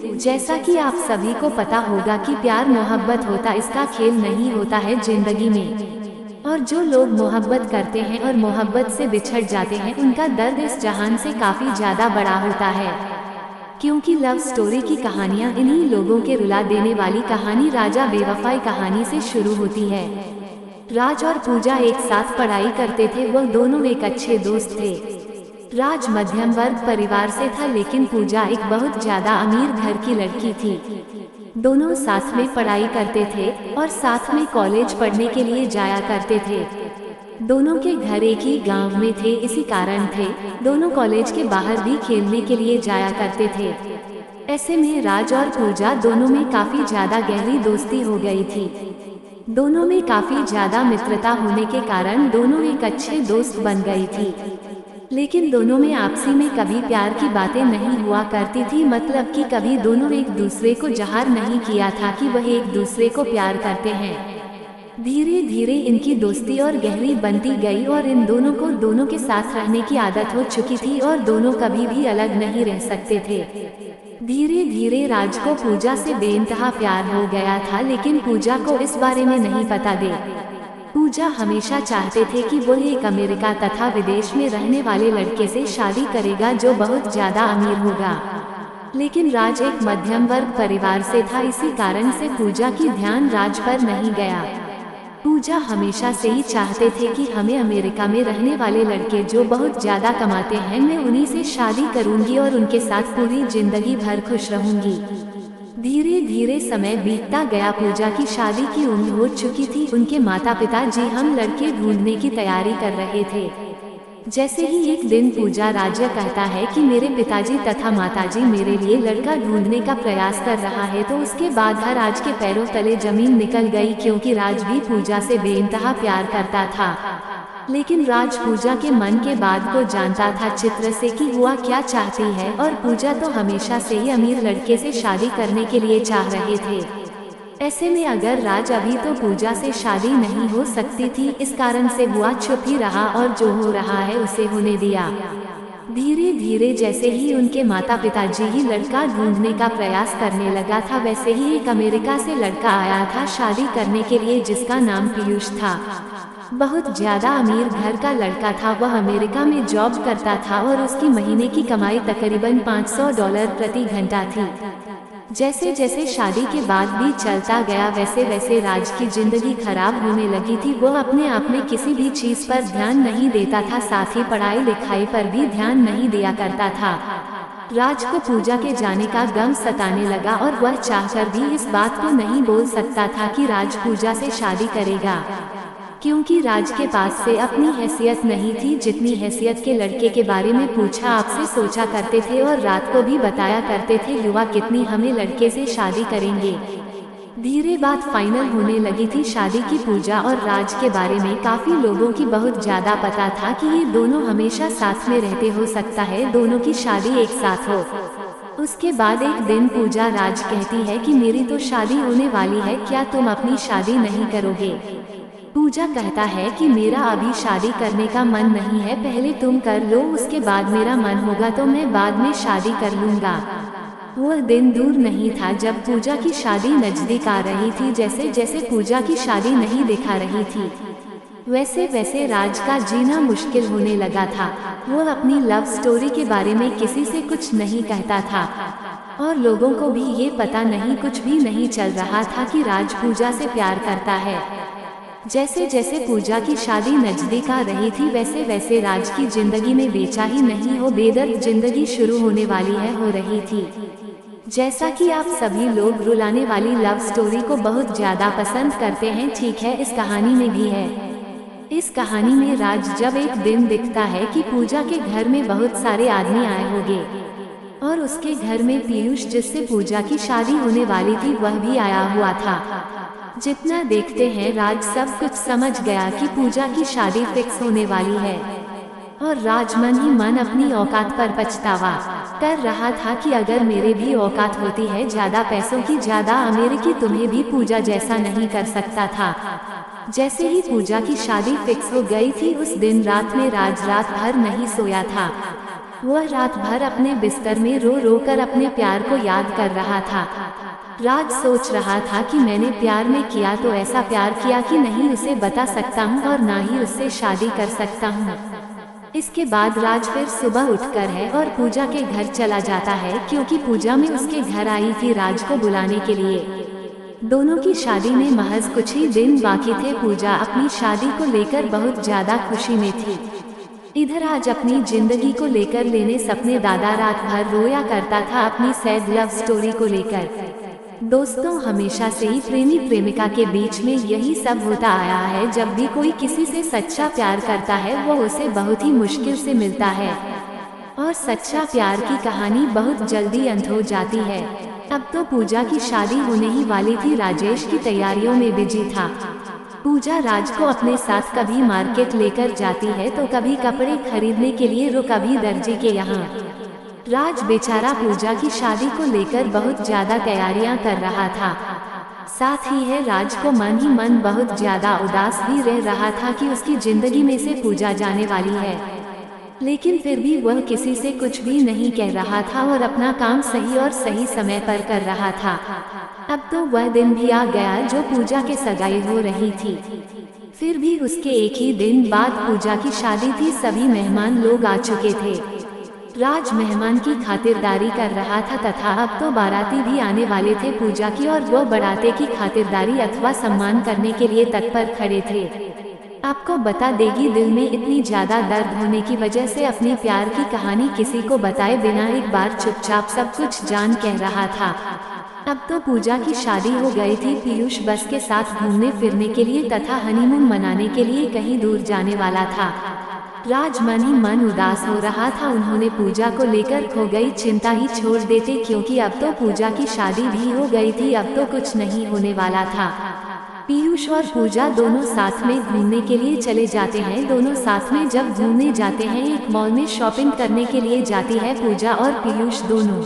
जैसा कि आप सभी को पता होगा कि प्यार मोहब्बत होता इसका खेल नहीं होता है जिंदगी में। और जो लोग मोहब्बत करते हैं और मोहब्बत से बिछड़ जाते हैं उनका दर्द इस जहान से काफी ज्यादा बड़ा होता है, क्योंकि लव स्टोरी की कहानियां इन्हीं लोगों के रुला देने वाली कहानी राजा बेवफाई कहानी से शुरू होती है। राज और पूजा एक साथ पढ़ाई करते थे, वह दोनों एक अच्छे दोस्त थे। राज मध्यम वर्ग परिवार से था, लेकिन पूजा एक बहुत ज्यादा अमीर घर की लड़की थी। दोनों साथ में पढ़ाई करते थे और साथ में कॉलेज पढ़ने के लिए जाया करते थे। दोनों के घर एक ही गांव में थे, इसी कारण थे दोनों कॉलेज के बाहर भी खेलने के लिए जाया करते थे। ऐसे में राज और पूजा दोनों में काफी ज्यादा गहरी दोस्ती हो गई थी। दोनों में काफी ज्यादा मित्रता होने के कारण दोनों एक अच्छे दोस्त बन गई थी। लेकिन दोनों में आपसी में कभी प्यार की बातें नहीं हुआ करती थी, मतलब कि कभी दोनों एक दूसरे को ज़ाहिर नहीं किया था कि वह एक दूसरे को प्यार करते हैं। धीरे धीरे इनकी दोस्ती और गहरी बनती गई और इन दोनों को दोनों के साथ रहने की आदत हो चुकी थी और दोनों कभी भी अलग नहीं रह सकते थे। धीरे धीरे राज को पूजा से बेइंतहा प्यार हो गया था, लेकिन पूजा को इस बारे में नहीं पता दे। पूजा हमेशा चाहते थे कि वो एक अमेरिका तथा विदेश में रहने वाले लड़के से शादी करेगा जो बहुत ज्यादा अमीर होगा, लेकिन राज एक मध्यम वर्ग परिवार से था, इसी कारण से पूजा की ध्यान राज पर नहीं गया। पूजा हमेशा से ही चाहते थे कि हमें अमेरिका में रहने वाले लड़के जो बहुत ज्यादा कमाते हैं, मैं उन्हीं से शादी करूंगी और उनके साथ पूरी जिंदगी भर खुश रहूंगी। धीरे धीरे समय बीतता गया, पूजा की शादी की उम्र हो चुकी थी। उनके माता पिता जी हम लड़के ढूंढने की तैयारी कर रहे थे। जैसे ही एक दिन पूजा राजा कहता है कि मेरे पिताजी तथा माताजी मेरे लिए लड़का ढूंढने का प्रयास कर रहा है, तो उसके बाद हर राज के पैरों तले जमीन निकल गई, क्योंकि राज भी पूजा से बेइंतहा प्यार करता था। लेकिन राज पूजा के मन के बात को जानता था चित्र से कि हुआ क्या चाहती है, और पूजा तो हमेशा से ही अमीर लड़के से शादी करने के लिए चाह रहे थे। ऐसे में अगर राज अभी तो पूजा से शादी नहीं हो सकती थी, इस कारण से हुआ चुप ही रहा और जो हो रहा है उसे होने दिया। धीरे धीरे जैसे ही उनके माता पिताजी ही लड़का ढूंढने का प्रयास करने लगा था, वैसे ही एक अमेरिका से लड़का आया था शादी करने के लिए, जिसका नाम पीयूष था। बहुत ज्यादा अमीर घर का लड़का था, वह अमेरिका में जॉब करता था और उसकी महीने की कमाई तकरीबन $500 प्रति घंटा थी। जैसे जैसे शादी के बाद भी चलता गया, वैसे वैसे राज की जिंदगी खराब होने लगी थी। वो अपने आप में किसी भी चीज पर ध्यान नहीं देता था, साथ ही पढ़ाई लिखाई पर भी ध्यान नहीं दिया करता था। राज को पूजा के जाने का गम सताने लगा और वह चाहकर भी इस बात को नहीं बोल सकता था कि राज पूजा से शादी करेगा, क्योंकि राज के पास से अपनी हैसियत नहीं थी, जितनी हैसियत के लड़के के बारे में पूछा आपसे सोचा करते थे और रात को भी बताया करते थे युवा कितनी हमें लड़के से शादी करेंगे। धीरे बात फाइनल होने लगी थी शादी की। पूजा और राज के बारे में काफी लोगों की बहुत ज्यादा पता था कि ये दोनों हमेशा साथ में रहते, हो सकता है दोनों की शादी एक साथ हो। उसके बाद एक दिन पूजा राज कहती है कि मेरी तो शादी होने वाली है, क्या तुम अपनी शादी नहीं करोगे? पूजा कहता है कि मेरा अभी शादी करने का मन नहीं है, पहले तुम कर लो, उसके बाद मेरा मन होगा तो मैं बाद में शादी कर लूँगा। वह दिन दूर नहीं था जब पूजा की शादी नजदीक आ रही थी। जैसे जैसे पूजा की शादी नहीं दिखा रही थी, वैसे वैसे राज का जीना मुश्किल होने लगा था। वह अपनी लव स्टोरी के बारे में किसी से कुछ नहीं कहता था और लोगों को भी ये पता नहीं, कुछ भी नहीं चल रहा था कि राज पूजा से प्यार करता है। जैसे जैसे पूजा की शादी नजदीक आ रही थी, वैसे वैसे राज की जिंदगी में बेचैनी नहीं हो बेदर्द जिंदगी शुरू होने वाली है हो रही थी। जैसा कि आप सभी लोग रुलाने वाली लव स्टोरी को बहुत ज्यादा पसंद करते हैं, ठीक है, इस कहानी में भी है। इस कहानी में राज जब एक दिन दिखता है कि पूजा के घर में बहुत सारे आदमी आए होंगे और उसके घर में पीयूष जिससे पूजा की शादी होने वाली थी वह भी आया हुआ था। जितना देखते हैं राज सब कुछ समझ गया कि पूजा की शादी फिक्स होने वाली है और राज मन ही मन अपनी औकात पर पछतावा कर रहा था कि अगर मेरे भी औकात होती है ज्यादा पैसों की, ज्यादा अमेरिकी, तुम्हें भी पूजा जैसा नहीं कर सकता था। जैसे ही पूजा की शादी फिक्स हो गई थी, उस दिन रात में राज रात भर नहीं सोया था। वह रात भर अपने बिस्तर में रो रो कर अपने प्यार को याद कर रहा था। राज सोच रहा था कि मैंने प्यार में किया तो ऐसा प्यार किया कि नहीं उसे बता सकता हूँ और ना ही उससे शादी कर सकता हूँ। इसके बाद राज फिर सुबह उठकर है और पूजा के घर चला जाता है, क्योंकि पूजा में उसके घर आई थी राज को बुलाने के लिए। दोनों की शादी में महज कुछ ही दिन बाकी थे। पूजा अपनी शादी को लेकर बहुत ज्यादा खुशी में थी। इधर आज अपनी जिंदगी को लेकर लेने सपने दादा रात भर रोया करता था अपनी सैड लव स्टोरी को लेकर। दोस्तों, हमेशा से ही प्रेमी प्रेमिका के बीच में यही सब होता आया है। जब भी कोई किसी से सच्चा प्यार करता है वो उसे बहुत ही मुश्किल से मिलता है और सच्चा प्यार की कहानी बहुत जल्दी अंत हो जाती है। अब तो पूजा की शादी होने ही वाली थी। राजेश की तैयारियों में बिजी था। पूजा राज को अपने साथ कभी मार्केट लेकर जाती है तो कभी कपड़े खरीदने के लिए तो कभी दर्जी के यहाँ। राज बेचारा पूजा की शादी को लेकर बहुत ज्यादा तैयारियां कर रहा था। साथ ही है राज को मन ही मन बहुत ज्यादा उदास भी रह रहा था कि उसकी जिंदगी में से पूजा जाने वाली है, लेकिन फिर भी वह किसी से कुछ भी नहीं कह रहा था और अपना काम सही और सही समय पर कर रहा था। अब तो वह दिन भी आ गया जो पूजा के सगाई हो रही थी। फिर भी उसके एक ही दिन बाद पूजा की शादी थी। सभी मेहमान लोग आ चुके थे। राज मेहमान की खातिरदारी कर रहा था तथा अब तो बाराती भी आने वाले थे पूजा की, और वो बाराते की खातिरदारी अथवा सम्मान करने के लिए तत्पर खड़े थे। आपको बता देगी, दिल में इतनी ज्यादा दर्द होने की वजह से अपनी प्यार की कहानी किसी को बताए बिना एक बार चुपचाप सब कुछ जान कह रहा था। अब तो पूजा की शादी हो गई थी। पीयूष बस के साथ घूमने फिरने के लिए तथा हनीमून मनाने के लिए कहीं दूर जाने वाला था। राज मन ही मन उदास हो रहा था। उन्होंने पूजा को लेकर खो गई चिंता ही छोड़ देते, क्योंकि अब तो पूजा की शादी भी हो गई थी। अब तो कुछ नहीं होने वाला था। पीयूष और पूजा दोनों साथ में घूमने के लिए चले जाते हैं। दोनों साथ में जब घूमने जाते हैं, एक मॉल में शॉपिंग करने के लिए जाती है पूजा और पीयूष दोनों।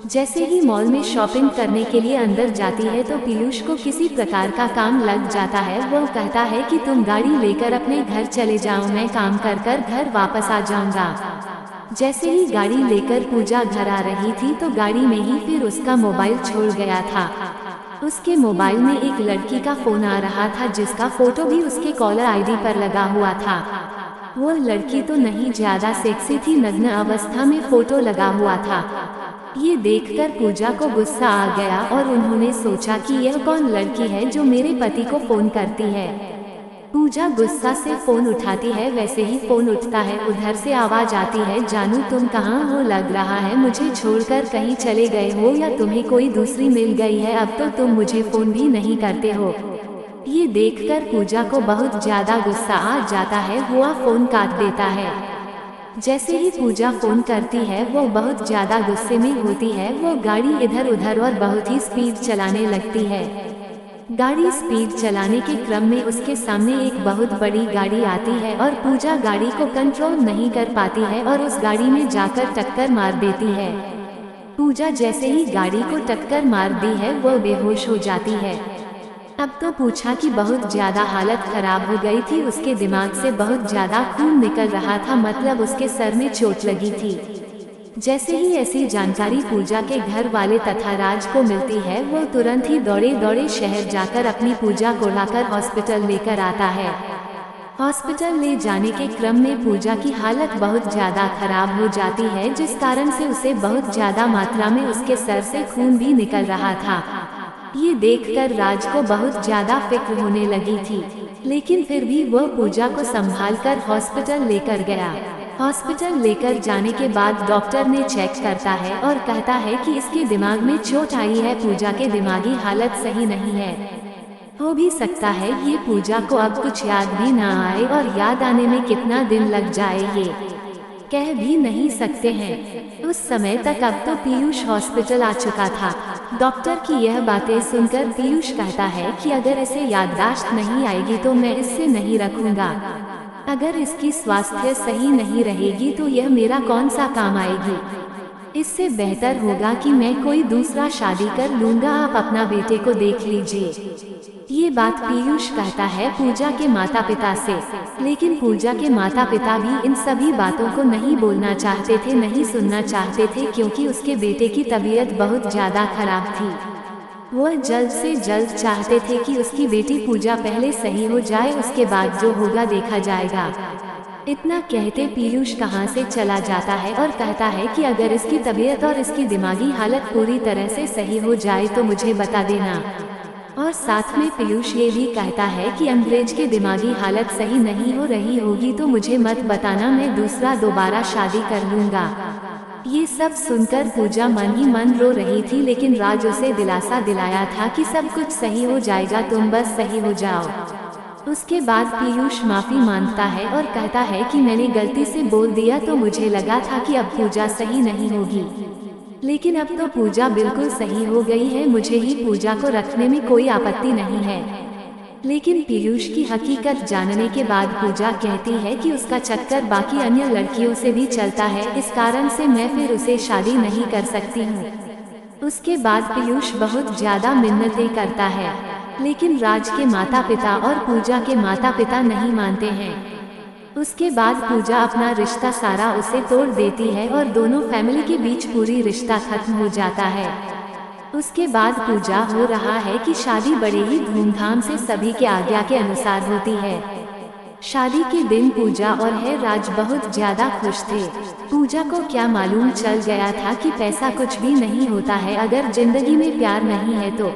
जैसे ही मॉल में शॉपिंग करने के लिए अंदर जाती है तो पीयूष को किसी प्रकार का काम लग जाता है। वो कहता है कि तुम गाड़ी लेकर अपने घर चले जाओ, मैं काम कर कर घर वापस आ जाऊंगा। जैसे ही गाड़ी लेकर पूजा घर आ रही थी तो गाड़ी में ही फिर उसका मोबाइल छोड़ गया था। उसके मोबाइल में एक लड़की का फोन आ रहा था जिसका फोटो भी उसके कॉलर आईडी पर लगा हुआ था। वो लड़की तो नहीं ज्यादा सेक्सी थी, नग्न अवस्था में फोटो लगा हुआ था। ये देखकर पूजा को गुस्सा आ गया और उन्होंने सोचा कि यह कौन लड़की है जो मेरे पति को फोन करती है। पूजा गुस्सा से फोन उठाती है। वैसे ही फोन उठता है, उधर से आवाज आती है, जानू तुम कहाँ हो? लग रहा है मुझे छोड़कर कहीं चले गए हो या तुम्हें कोई दूसरी मिल गई है। अब तो तुम मुझे फोन भी नहीं करते हो। ये देखकर पूजा को बहुत ज्यादा गुस्सा आ जाता है। वो फोन काट देता है। जैसे ही पूजा फोन करती है वो बहुत ज्यादा गुस्से में होती है। वो गाड़ी इधर उधर और बहुत ही स्पीड चलाने लगती है। गाड़ी स्पीड चलाने के क्रम में उसके सामने एक बहुत बड़ी गाड़ी आती है और पूजा गाड़ी को कंट्रोल नहीं कर पाती है और उस गाड़ी में जाकर टक्कर मार देती है। पूजा जैसे ही गाड़ी को टक्कर मार दी है वो बेहोश हो जाती है। अब तो पूछा कि बहुत ज्यादा हालत खराब हो गई थी। उसके दिमाग से बहुत ज्यादा खून निकल रहा था, मतलब उसके सर में चोट लगी थी। जैसे ही ऐसी जानकारी पूजा के घर वाले तथा राज को मिलती है वो तुरंत ही दौड़े दौड़े शहर जाकर अपनी पूजा को लाकर हॉस्पिटल लेकर आता है। हॉस्पिटल ले जाने के क्रम में पूजा की हालत बहुत ज्यादा खराब हो जाती है, जिस कारण से उसे बहुत ज्यादा मात्रा में उसके सर से खून भी निकल रहा था। ये देखकर राज को बहुत ज्यादा फिक्र होने लगी थी, लेकिन फिर भी वह पूजा को संभालकर हॉस्पिटल लेकर गया। हॉस्पिटल लेकर जाने के बाद डॉक्टर ने चेक करता है और कहता है कि इसके दिमाग में चोट आई है। पूजा के दिमागी हालत सही नहीं है। हो भी सकता है ये पूजा को अब कुछ याद भी ना आए और याद आने में कितना दिन लग जाए ये कह भी नहीं सकते हैं। उस समय तक अब तो पीयूष हॉस्पिटल आ चुका था। डॉक्टर की यह बातें सुनकर पीयूष कहता है कि अगर इसे याददाश्त नहीं आएगी तो मैं इससे नहीं रखूंगा। अगर इसकी स्वास्थ्य सही नहीं रहेगी तो यह मेरा कौन सा काम आएगी। इससे बेहतर होगा कि मैं कोई दूसरा शादी कर लूंगा। आप अपना बेटे को देख लीजिए। ये बात पीयूष कहता है पूजा के माता पिता से, लेकिन पूजा के माता पिता भी इन सभी बातों को नहीं बोलना चाहते थे, नहीं सुनना चाहते थे, क्योंकि उसके बेटे की तबीयत बहुत ज्यादा खराब थी। वह जल्द से जल्द चाहते थे कि उसकी बेटी पूजा पहले सही हो जाए, उसके बाद जो होगा देखा जाएगा। इतना कहते पीयूष कहाँ से चला जाता है और कहता है कि अगर इसकी तबीयत और इसकी दिमागी हालत पूरी तरह से सही हो जाए तो मुझे बता देना। और साथ में पीयूष ये भी कहता है कि अंग्रेज की दिमागी हालत सही नहीं हो रही होगी तो मुझे मत बताना, मैं दोबारा शादी कर लूँगा। ये सब सुनकर पूजा मन ही मन रो रही थी, लेकिन राज उसे दिलासा दिलाया था कि सब कुछ सही हो जाएगा, तुम बस सही हो जाओ। उसके बाद पीयूष माफी मांगता है और कहता है कि मैंने गलती से बोल दिया, तो मुझे लगा था कि अब पूजा सही नहीं होगी, लेकिन अब तो पूजा बिल्कुल सही हो गई है, मुझे ही पूजा को रखने में कोई आपत्ति नहीं है। लेकिन पीयूष की हकीकत जानने के बाद पूजा कहती है कि उसका चक्कर बाकी अन्य लड़कियों से भी चलता है, इस कारण से मैं फिर उसे शादी नहीं कर सकती हूँ। उसके बाद पीयूष बहुत ज्यादा मिन्नतें करता है, लेकिन राज के माता पिता और पूजा के माता पिता नहीं मानते हैं। उसके बाद पूजा अपना रिश्ता सारा उसे तोड़ देती है और दोनों फैमिली के बीच पूरी रिश्ता खत्म हो जाता है। उसके बाद पूजा हो रहा है कि शादी बड़े ही धूमधाम से सभी के आज्ञा के अनुसार होती है। शादी के दिन पूजा और है राज बहुत ज्यादा खुश थे। पूजा को क्या मालूम चल गया था कि पैसा कुछ भी नहीं होता है अगर जिंदगी में प्यार नहीं है तो,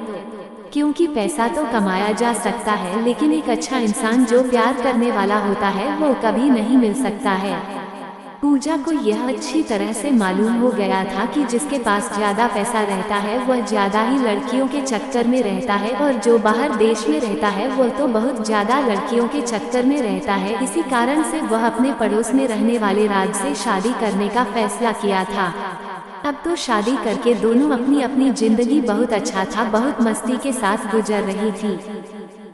क्योंकि पैसा तो कमाया जा सकता है, लेकिन एक अच्छा इंसान जो प्यार करने वाला होता है वो कभी नहीं मिल सकता है। पूजा को यह अच्छी तरह से मालूम हो गया था कि जिसके पास ज्यादा पैसा रहता है वह ज्यादा ही लड़कियों के चक्कर में रहता है, और जो बाहर देश में रहता है वह तो बहुत ज्यादा लड़कियों के चक्कर में रहता है। इसी कारण से वह अपने पड़ोस में रहने वाले राज से शादी करने का फैसला किया था। अब तो शादी करके दोनों अपनी अपनी जिंदगी बहुत अच्छा था, बहुत मस्ती के साथ गुजर रही थी।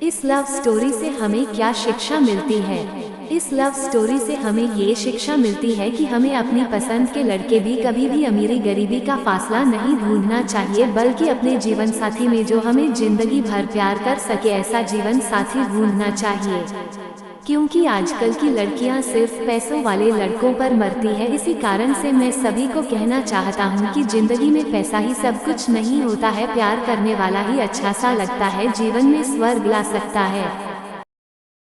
इस लव स्टोरी से हमें क्या शिक्षा मिलती है? इस लव स्टोरी से हमें ये शिक्षा मिलती है कि हमें अपनी पसंद के लड़के भी कभी भी अमीरी गरीबी का फासला नहीं ढूंढना चाहिए, बल्कि अपने जीवन साथी में जो हमें जिंदगी भर प्यार कर सके ऐसा जीवन साथी ढूंढना चाहिए। क्योंकि आजकल की लड़कियां सिर्फ पैसों वाले लड़कों पर मरती है। इसी कारण से मैं सभी को कहना चाहता हूं कि जिंदगी में पैसा ही सब कुछ नहीं होता है, प्यार करने वाला ही अच्छा सा लगता है, जीवन में स्वर्ग ला सकता है।